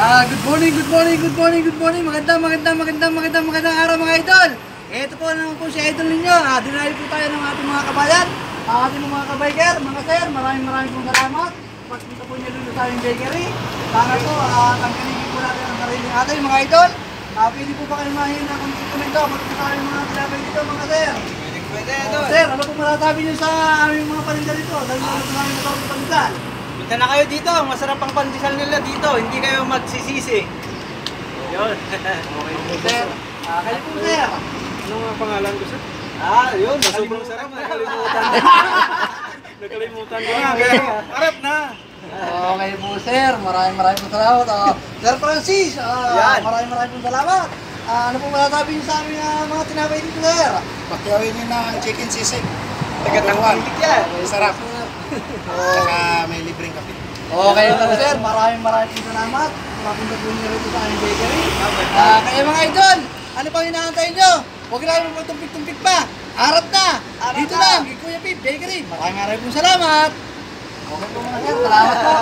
Good morning, good morning, good morning, good morning. Magandang araw mga idol. Ito po naman po si idol ninyo. Dinayo po tayo ng ating mga kabayan, ating mga kabiker, mga sir. Maraming pong salamat. Pagpunta po niyo dito sa aming bakery. Sana po, tanggalin po natin ang sarili natin mga idol. Pwede po ba kayo mahina kung komento? Magpunta tayo mga kilabay dito mga sir. Pwede, idol. Sir, ano po masasabi niyo sa aming mga paninda dito? Dahil ano po namin natawag sa pandesal? Punta na kayo dito. Masarap ang pandesal nila dito. Hindi kayo magsisisi. Yun. Okay po, Sir, kayo po sir. Ano nga pangalan ko, sir? Yun. Sobrang sarap. Nakalimutan. Nakalimutan ko nga. Kaya, harap na. Okay po sir, maraming po salamat. Sir Francis, maraming po salamat. Ano po masasabi niyo sa aming mga tinapay dito sir? Pakyawin nyo na ang chicken sisig. Taga-tangkilik yan. Sarap. Saka may libreng kape. Okay po sir, maraming po salamat. Mapunta po niyo rito sa aming bakery. Kaya mga idol, ano pang inaantay niyo? Huwag na kayo magtumpik-tumpik pa. Harap na. Dito lang, kay Kuya Pip Bakery. Maraming po salamat. Okay po mga sir, salamat po.